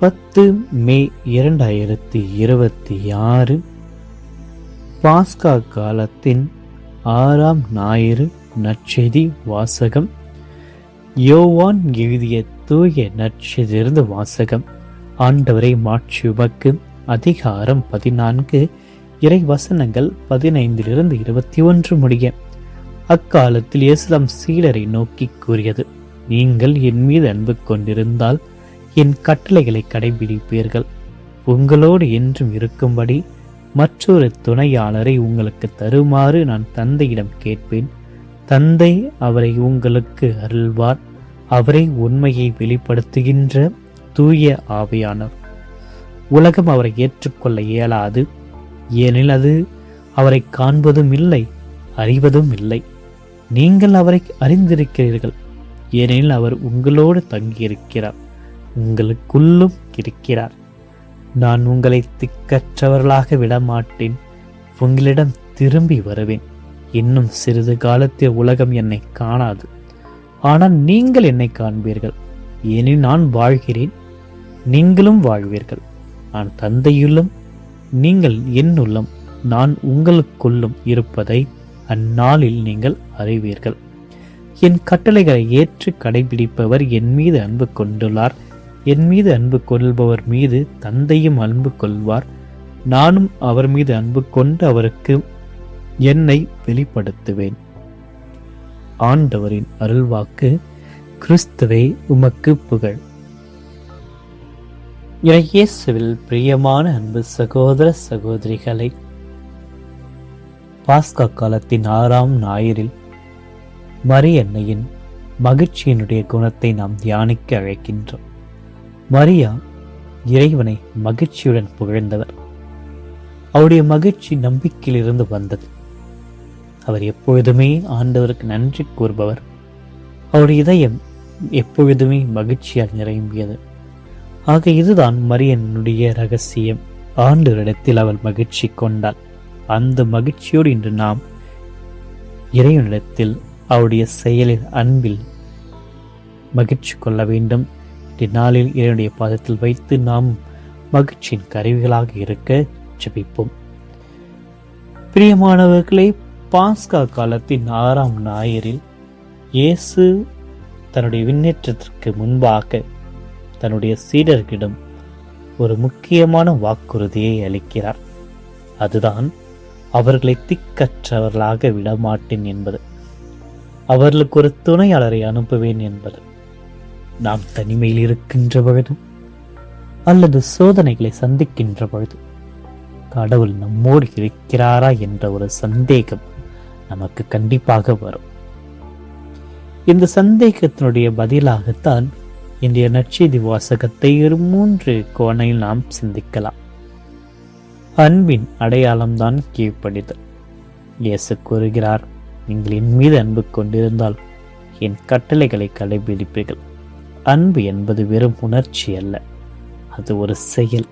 10 மே 2026 பாஸ்கா காலத்தின் 6ஆம் ஞாயிறு. நற்செய்தி வாசகம். யோவான் எழுதிய தூய நற்செய்தியிலிருந்து வாசகம். ஆண்டவரை மாட்சி உமக்கு. அதிகாரம் 14, இறை வசனங்கள் 15 21 முடிய. அக்காலத்தில் இயேசு சீடரை நோக்கி கூறியது: நீங்கள் என் மீது அன்பு கொண்டிருந்தால் என் கட்டளைகளை கடைபிடிப்பீர்கள். உங்களோடு என்றும் இருக்கும்படி மற்றொரு துணையாளரை உங்களுக்கு தருமாறு நான் தந்தையிடம் கேட்பேன். தந்தை அவரை உங்களுக்கு அருள்வார். அவரை உண்மையை வெளிப்படுத்துகின்ற தூய ஆவியானவர். உலகம் அவரை ஏற்றுக்கொள்ள இயலாது, ஏனெனில் அது அவரை காண்பதும் இல்லை, அறிவதும் இல்லை. நீங்கள் அவரை அறிந்திருக்கிறீர்கள், ஏனெனில் அவர் உங்களோடு தங்கியிருக்கிறார், உங்களுக்குள்ளும் இருக்கிறார். நான் உங்களை திக்கற்றவர்களாக விடமாட்டேன், உங்களிடம் திரும்பி வருவேன். இன்னும் சிறிது காலத்தில் உலகம் என்னை காணாது, ஆனால் நீங்கள் என்னை காண்பீர்கள். ஏனெனில் நான் வாழ்கிறேன், நீங்களும் வாழ்வீர்கள். நான் தந்தையுள்ளும் நீங்கள் என்னுள்ளும் நான் உங்களுக்குள்ளும் இருப்பதை அந்நாளில் நீங்கள் அறிவீர்கள். என் கட்டளைகளை ஏற்று கடைபிடிப்பவர் என் மீது அன்பு கொண்டுள்ளார். என் மீது அன்பு கொள்பவர் மீது தந்தையும் அன்பு கொள்வார். நானும் அவர் மீது அன்பு கொண்டு அவருக்கு என்னை வெளிப்படுத்துவேன். ஆண்டவரின் அருள்வாக்கு. கிறிஸ்துவே உமக்கு புகழ். இயேசுவில் பிரியமான அன்பு சகோதர சகோதரிகளை, பாஸ்கா காலத்தின் 6ஆம் ஞாயிறில் மரியன்னையின் மகிழ்ச்சியினுடைய குணத்தை நாம் தியானிக்க அழைக்கின்றோம். மரியா இறைவனை மகிழ்ச்சியுடன் புகழ்ந்தவர். அவருடைய மகிழ்ச்சி நம்பிக்கையிலிருந்து வந்தது. அவர் எப்பொழுதுமே ஆண்டவருக்கு நன்றி கூறுபவர். அவருடைய இதயம் எப்பொழுதுமே மகிழ்ச்சியால் நிரம்பியது. ஆக இதுதான் மரியனுடைய ரகசியம். ஆண்டவரிடத்தில் அவள் மகிழ்ச்சி கொண்டாள். அந்த மகிழ்ச்சியோடு இன்று நாம் இறைவனிடத்தில் அவருடைய செயலில் அன்பில் மகிழ்ச்சி கொள்ள வேண்டும். நாளில் இறைவனுடைய பாதத்தில் வைத்து நாம் மகிழ்ச்சியின் கருவிகளாக இருக்க ஜெபிப்போம். பிரியமானவர்களே, பாஸ்கா காலத்தின் 6ஆம் ஞாயிறில் இயேசு தன்னுடைய விண்ணேற்றத்திற்கு முன்பாக தன்னுடைய சீடர்களிடம் ஒரு முக்கியமான வாக்குறுதியை அளிக்கிறார். அதுதான் அவர்களை திக்கற்றவர்களாக விடமாட்டேன் என்பது. அவர்களுக்கு ஒரு துணையாளரை அனுப்புவேன் என்பது. நாம் தனிமையில் இருக்கின்ற பொழுதும் அல்லது சோதனைகளை சந்திக்கின்ற பொழுது கடவுள் நம்மோடு இருக்கிறாரா என்ற ஒரு சந்தேகம் நமக்கு கண்டிப்பாக வரும். இந்த சந்தேகத்தினுடைய பதிலாகத்தான் இன்றைய நற்செய்தி வாசகத்தை 3 கோணையில் நாம் சிந்திக்கலாம். அன்பின் அடையாளம்தான் கீழ்ப்படிதல். இயேசு கூறுகிறார், நீங்கள் என் மீது அன்பு கொண்டிருந்தால் என் கட்டளைகளை கடைபிடிப்பீர்கள். அன்பு என்பது வெறும் உணர்ச்சி அல்ல, அது ஒரு செயல்.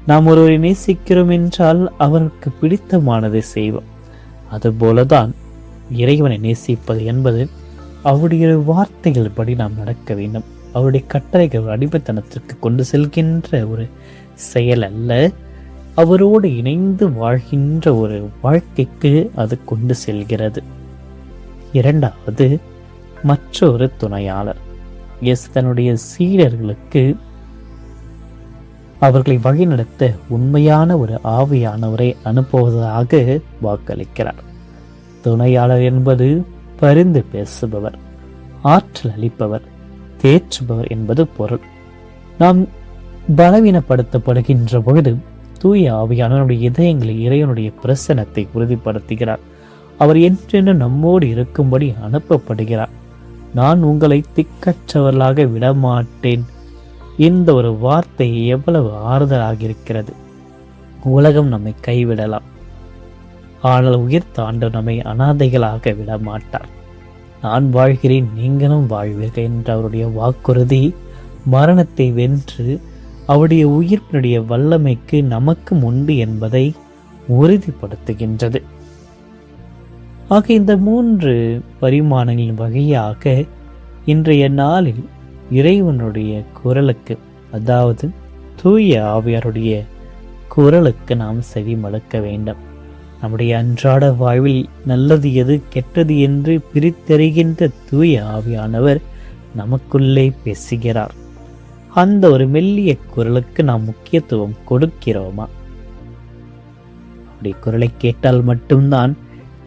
நாம் ஒருவரை நேசிக்கிறோம் என்றால் அவருக்கு பிடித்தமானதை செய்வோம். அதுபோலதான் இறைவனை நேசிப்பது என்பது அவருடைய வார்த்தைகள் படி நாம் நடக்க வேண்டும். அவருடைய கட்டளைகள் அடிமைத்தனத்திற்கு கொண்டு செல்கின்ற ஒரு செயல் அல்ல, அவரோடு இணைந்து வாழ்கின்ற ஒரு வாழ்க்கைக்கு அது கொண்டு செல்கிறது. இரண்டாவது, மற்றொரு துணையாளர். இயேசு தன்னுடைய சீடர்களுக்கு அவர்களை வழிநடத்த உண்மையான ஒரு ஆவியானவரை அனுப்புவதாக வாக்களிக்கிறார். துணையாளர் என்பது பரிந்து பேசுபவர், ஆற்றல் அளிப்பவர், தேற்றுபவர் என்பது பொருள். நாம் பலவீனப்படுத்தப்படுகின்ற பொழுது தூய ஆவியானவருடைய இதயங்களில் இறைவனுடைய பிரசன்னத்தை உறுதிப்படுத்துகிறார். அவர் என்றென்று நம்மோடு இருக்கும்படி அனுப்பப்படுகிறார். நான் உங்களை திக்கற்றவர்களாக விடமாட்டேன். இந்த ஒரு வார்த்தை எவ்வளவு ஆறுதலாக இருக்கிறது. உலகம் நம்மை கைவிடலாம், ஆனால் உயிர்த்த ஆண்டவர் நம்மை அனாதைகளாக விடமாட்டார். நான் வாழ்கிறேன், நீங்களும் வாழ்வீர்கள் என்ற அவருடைய வாக்குறுதி மரணத்தை வென்று அவருடைய உயிர்ப்பினுடைய வல்லமைக்கு நமக்கும் உண்டு என்பதை உறுதிப்படுத்துகின்றது. ஆக இந்த 3 பரிமாணங்களின் வகையாக இன்றைய நாளில் இறைவனுடைய குரலுக்கு அதாவது தூய ஆவியாருடைய குரலுக்கு நாம் செவி மடுக்க வேண்டும். நம்முடைய அன்றாட வாழ்வில் நல்லது எது கெட்டது என்று பிரித்தறிகின்ற தூய ஆவியானவர் நமக்குள்ளே பேசுகிறார். அந்த ஒரு மெல்லிய குரலுக்கு நாம் முக்கியத்துவம் கொடுக்கிறோமா? அப்படி குரலை கேட்டால் மட்டும்தான்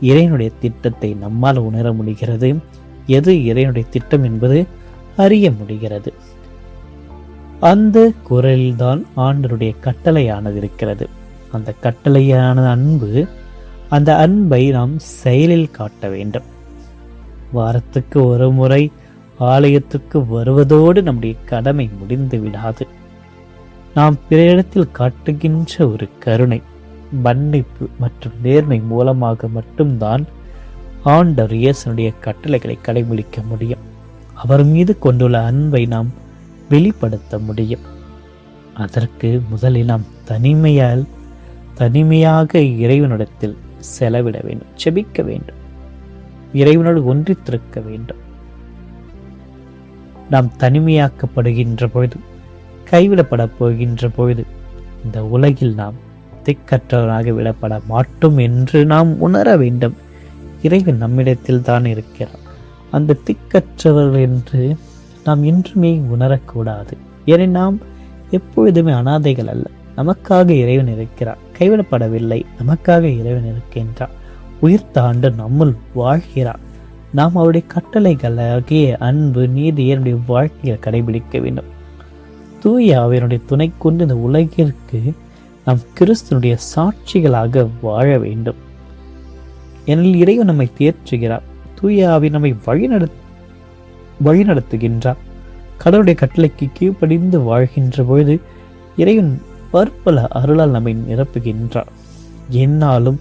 இறைவனுடைய திட்டத்தை நம்மால் உணர முடிகிறது. எது இறைவனுடைய திட்டம் என்பது அறிய முடிகிறது. அந்த குரலில்தான் ஆண்டவருடைய கட்டளையானது இருக்கிறது. அந்த கட்டளையான அன்பு, அந்த அன்பை நாம் செயலில் காட்ட வேண்டும். வாரத்துக்கு ஒரு முறை ஆலயத்துக்கு வருவதோடு நம்முடைய கடமை முடிந்து விடாது. நாம் பிற இடத்தில் காட்டுகின்ற ஒரு கருணை, மன்னிப்பு மற்றும் நேர்மை மூலமாக மட்டும்தான் ஆண்டவர் இயேசுனுடைய கட்டளைகளை கடைபிடிக்க முடியும். அவர் மீது கொண்டுள்ள அன்பை நாம் வெளிப்படுத்த முடியும். அதற்கு முதலில் நாம் தனிமையாக இறைவனிடத்தில் செலவிட வேண்டும், செபிக்க வேண்டும், இறைவனோடு ஒன்றித்திருக்க வேண்டும். நாம் தனிமையாக்கப்படுகின்ற பொழுது, கைவிடப்பட போகின்ற பொழுது இந்த உலகில் நாம் திக்கற்றவராக விடப்பட மாட்டோம் என்று நாம் உணர வேண்டும். இறைவன் நம்மிடத்தில் தான் இருக்கிறார். அந்த திக்கற்றவர்கள் என்று நாம் என்றுமே உணரக்கூடாது. ஏன்னா நாம் எப்பொழுதுமே அனாதைகள் அல்ல. நமக்காக இறைவன் இருக்கிறார். கைவிடப்படவில்லை, நமக்காக இறைவன் இருக்கின்றார். உயிர்த்த ஆண்டு நம்முள் வாழ்கிறார். நாம் அவருடைய கட்டளைகளாகிய அன்பு, நீதி என்னுடைய வாழ்க்கையை கடைபிடிக்க வேண்டும். தூய ஆவியனுடைய துணை கொண்டு இந்த உலகிற்கு நாம் கிறிஸ்துனுடைய சாட்சிகளாக வாழ வேண்டும். ஏனெனில் இறைவன் நம்மை தேற்றுகிறார். தூய ஆவி நம்மை வழிநடத்துகின்றார். கடவுளுடைய கட்டளைக்கு கீழ்ப்படிந்து வாழ்கின்ற பொழுது இறைவன் பற்பல அருளால் நம்மை நிரப்புகின்றார். எந்நாளும்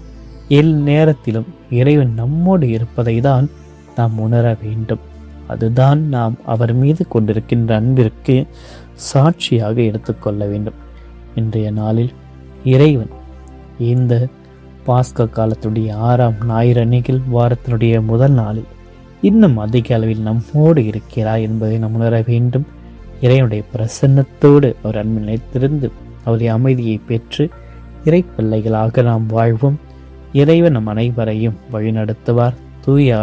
நேரத்திலும் இறைவன் நம்மோடு இருப்பதை தான் நாம் உணர வேண்டும். அதுதான் நாம் அவர் மீது கொண்டிருக்கின்ற அன்பிற்கு சாட்சியாக எடுத்துக்கொள்ள வேண்டும். இன்றைய நாளில் இறைவன் இந்த பாஸ்கா காலத்துடைய 6ஆம் ஞாயிறு அன்னையில் வாரத்தினுடைய முதல் நாளில் இன்னும் அதிக அளவில் நம்மோடு இருக்கிறார் என்பதை நாம் உணர வேண்டும். இறைவனுடைய பிரசன்னத்தோடு அவர் அன்பு நிலைத்திருந்து அவருடைய அமைதியை பெற்று இறை பிள்ளைகளாக நாம் வாழ்வோம். இறைவன் நம் அனைவரையும் வழிநடத்துவார். தூய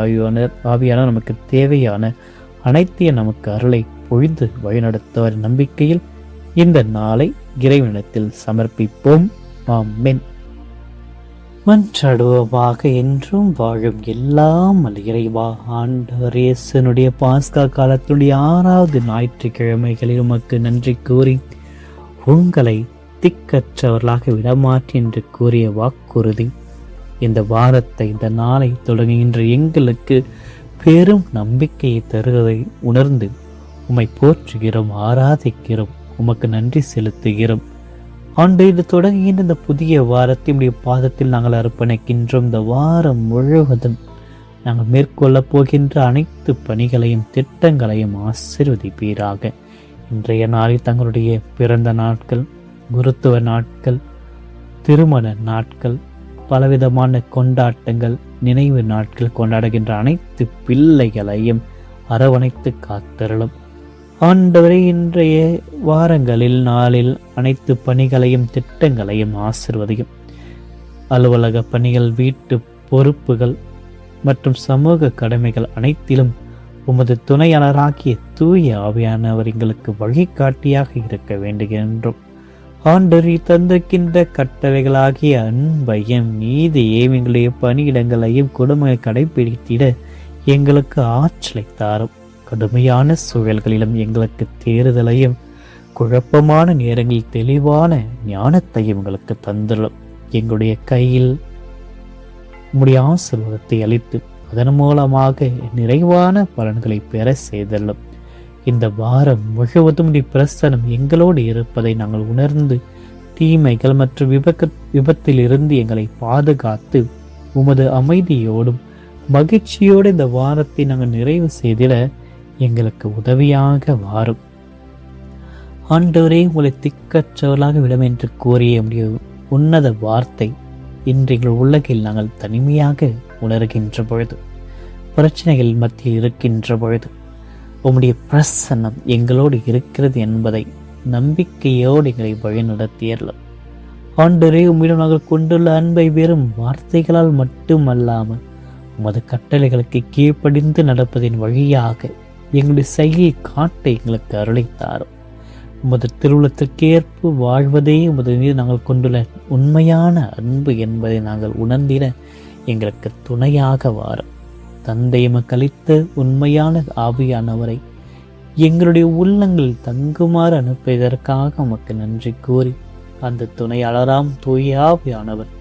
ஆவியானவர் நமக்கு தேவையான அனைத்தையும் நமக்கு அருளை பொழிந்து வழிநடத்துவார் நம்பிக்கையில் இந்த நாளை இறைவனிடத்தில் சமர்ப்பிப்போம். ஆமென். மன்றாடுவோமாக. என்றும் வாழும் எல்லாம் இறைவா, ஆண்டவர் இயேசுனுடைய பாஸ்கா காலத்துடைய 6வது ஞாயிற்றுக்கிழமைகளில் உமக்கு நன்றி கூறி உங்களை திக்கற்றவர்களாக விடமாற்றி என்று கூறிய வாக்குறுதி இந்த வாரத்தை, இந்த நாளை தொடங்குகின்ற எங்களுக்கு பெரும் நம்பிக்கையை தருவதை உணர்ந்து உம்மை போற்றுகிறோம், ஆராதிக்கிறோம், உமக்கு நன்றி செலுத்துகிறோம். ஆண்டு இது தொடங்குகின்ற இந்த புதிய வாரத்தினுடைய பாதத்தில் நாங்கள் அர்ப்பணிக்கின்றோம். இந்த வாரம் முழுவதும் நாங்கள் மேற்கொள்ளப் போகின்ற அனைத்து பணிகளையும் திட்டங்களையும் ஆசீர்வதிப்பீராக. இன்றைய நாளில் தங்களுடைய பிறந்த நாட்கள், குருத்துவ நாட்கள், திருமண நாட்கள், பலவிதமான கொண்டாட்டங்கள், நினைவு நாட்கள் கொண்டாடுகின்ற அனைத்து பிள்ளைகளையும் அரவணைத்து காத்தருளும். ஆண்டவரே, இன்றைய வாரங்களில் நாளில் அனைத்து பணிகளையும் திட்டங்களையும் ஆசிர்வதியும். அலுவலக பணிகள், வீட்டு பொறுப்புகள் மற்றும் சமூக கடமைகள் அனைத்திலும் உமது துணையாளராகிய தூய ஆவியானவர் எங்களுக்கு வழிகாட்டியாக இருக்க வேண்டுகின்றோம். ஆண்டவர் தந்திருக்கின்ற கட்டளைகளாகிய அன்பையும் நீதியையும் எங்களுடைய பணியிடங்களையும் கொடுமையை கடைபிடித்திட எங்களுக்கு ஆற்றலை தாரும். கடுமையான சூழல்களிலும் எங்களுக்கு தேறுதலையும் குழப்பமான நேரங்களில் தெளிவான ஞானத்தையும் எங்களுக்கு தந்துள்ளோம். எங்களுடைய கையில் உம்முடைய ஆசீர்வாதத்தை அளித்து அதன் மூலமாக நிறைவான பலன்களை பெற செய்துள்ளோம். இந்த வாரம் முழுவதும் பிரசனம் எங்களோடு இருப்பதை நாங்கள் உணர்ந்து தீமைகள் மற்றும் விபத்தில் இருந்து எங்களை பாதுகாத்து உமது அமைதியோடும் மகிழ்ச்சியோடு இந்த வாரத்தை நாங்கள் நிறைவு செய்திட எங்களுக்கு உதவியாக வாரும். ஆண்டவரே, உங்களை திக்கற்றவர்களாக விடும் என்று கூறிய உன்னத வார்த்தை இன்று எங்கள் உலகில் நாங்கள் தனிமையாக உணர்கின்ற பொழுது, பிரச்சனைகள் மத்தியில் இருக்கின்ற பொழுது உம்முடைய பிரசன்னம் எங்களோடு இருக்கிறது என்பதை நம்பிக்கையோடு எங்களை வழிநடத்தியறலாம். ஆண்டவரே, உம்மிடம் நாங்கள் கொண்டுள்ள அன்பை வெறும் வார்த்தைகளால் மட்டுமல்லாமல் உமது கட்டளைகளுக்கு கீழ்ப்படிந்து நடப்பதின் வழியாக எங்களுடைய செயலில் காட்ட எங்களுக்கு அருளைத்தாரும். உமது திருவுளத்திற்கேற்ப வாழ்வதே உமது மீது நாங்கள் கொண்டுள்ள உண்மையான அன்பு என்பதை நாங்கள் உணர்ந்திட எங்களுக்கு துணையாக வாரும். தந்தை எமக்களித்த உண்மையான ஆவியானவரை எங்களுடைய உள்ளங்களில் தங்குமாறு அனுப்பியதற்காக உமக்கு நன்றி கூறி, அந்த துணையாளராம் தூய ஆவியானவர்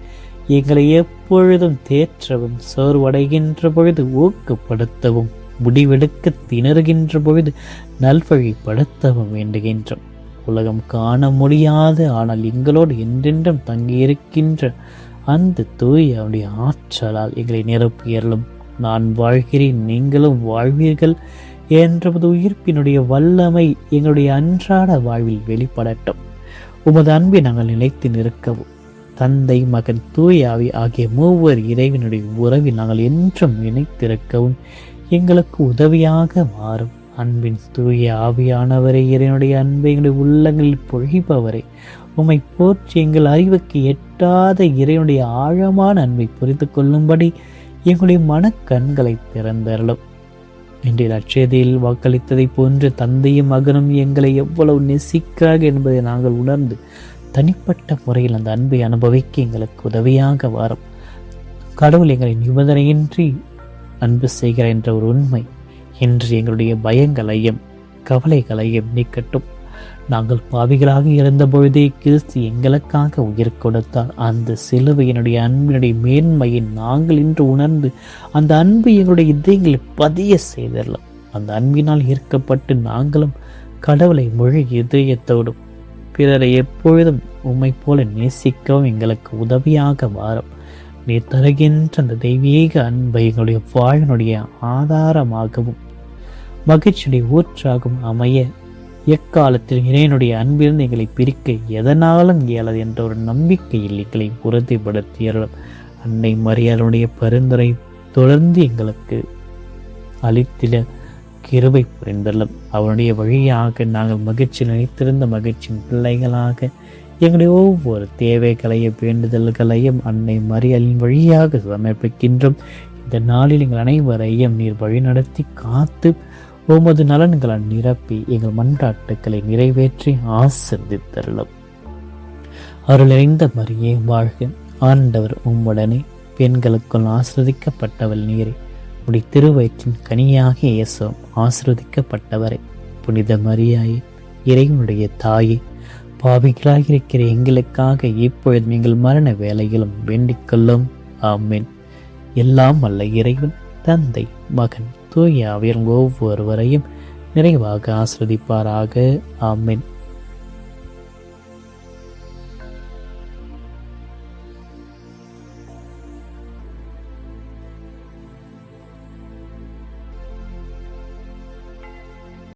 எங்களை எப்பொழுதும் தேற்றவும், சோர்வடைகின்ற பொழுது ஊக்கப்படுத்தவும், முடிவெடுக்க திணறுகின்ற பொழுது நல்வழிப்படுத்தவும் வேண்டுகின்றோம். உலகம் காண முடியாத ஆனால் எங்களோடு என்றென்றும் தங்கியிருக்கின்ற அந்த தூய அவருடைய ஆற்றலால் எங்களை நிரப்பியறலும். நான் வாழ்கிறேன், நீங்களும் வாழ்வீர்கள் என்றபது உயிர்ப்பினுடைய வல்லமை எங்களுடைய அன்றாட வாழ்வில் வெளிப்படட்டும். உமது அன்பை நாங்கள் நிலைத்து நிற்கவும், தந்தை, மகன், தூய ஆவி ஆகிய மூவர் இறைவனுடைய உறவில் நாங்கள் என்றும் இணைத்திருக்கவும் எங்களுக்கு உதவியாக மாறும். அன்பின் தூய ஆவியானவரை, இறைவனுடைய அன்பை எங்களுடைய உள்ளங்களில் பொழிபவரை, உம்மை போற்றி எங்கள் அறிவுக்கு எட்டாத இறைவனுடைய ஆழமான அன்பை புரிந்து கொள்ளும்படி எங்களுடைய மனக்கண்களை திறந்தருளும். இன்றைய நற்செய்தியில் வாக்களித்ததை போன்று தந்தையும் மகனும் எங்களை எவ்வளவு நேசிக்கிறார்கள் என்பதை நாங்கள் உணர்ந்து தனிப்பட்ட முறையில் அந்த அன்பை அனுபவிக்க எங்களுக்கு உதவியாக வாரும். கடவுள் எங்களை நிபந்தனையின்றி அன்பு செய்கிறார் என்ற ஒரு உண்மை இன்று எங்களுடைய பயங்களையும் கவலைகளையும் நீக்கட்டும். நாங்கள் பாவிகளாக இருந்த பொழுதே கிறிஸ்து எங்களுக்காக உயிர் கொடுத்தார். அந்த சிலுவையினுடைய அன்பினுடைய மேன்மையை நாங்கள் இன்று உணர்ந்து அந்த அன்பு எங்களுடைய இதயங்களை பதிய செய்தரலாம். அந்த அன்பினால் ஈர்க்கப்பட்டு நாங்களும் கடவுளை முழு இதயத்தோடும் பிறரை எப்பொழுதும் உம்மை போல நேசிக்கவும் எங்களுக்கு உதவியாக வாரும். நீ தருகின்ற அந்த தெய்வீக அன்பை எங்களுடைய வாழ்வினுடைய ஆதாரமாகவும் மகிழ்ச்சியுடைய ஊற்றாகவும் அமைய எக்காலத்தில் இறைவனுடைய அன்பிலிருந்து எங்களை பிரிக்க எதனாலும் இயலாது என்ற ஒரு நம்பிக்கையில் எங்களை உறுதிப்படுத்தியறலும். அன்னை மரியாளுடைய பரிந்துரை தொடர்ந்து எங்களுக்கு அளித்திட கிருபை புரிந்தள்ளும். அவனுடைய வழியாக நாங்கள் மகிழ்ச்சி நினைத்திருந்த மகிழ்ச்சியின் பிள்ளைகளாக எங்களுடைய ஒவ்வொரு தேவைகளையும் வேண்டுதல்களையும் அன்னை மரியாளின் வழியாக சமர்ப்பிக்கின்றோம். இந்த நாளில் எங்கள் அனைவரையும் நீர் வழிநடத்தி காத்து உமது நலன்களால் நிரப்பி எங்கள் மன்றாட்டுக்களை நிறைவேற்றி ஆசீர்வதித்தருளும். அருளறிந்த மரியே வாழ்க, ஆண்டவர் உம்முடனே, பெண்களுக்குள் ஆசீர்வதிக்கப்பட்டவள் நீரே, உடைய திருவயிற்றின் கனியாகிய இயேசுவும் ஆசீர்வதிக்கப்பட்டவரை. புனித மரியாயே, இறைவனுடைய தாயே, பாவிகளாக இருக்கிற எங்களுக்காக இப்பொழுதும் எங்கள் மரண வேலையிலும் வேண்டிக் கொள்ளும். ஆமென். எல்லாம் வல்ல இறைவன் தந்தை, மகன், தூய ஆவியார் ஒவ்வொருவரையும் நிறைவாக ஆசீர்வதிப்பாராக. ஆமென்.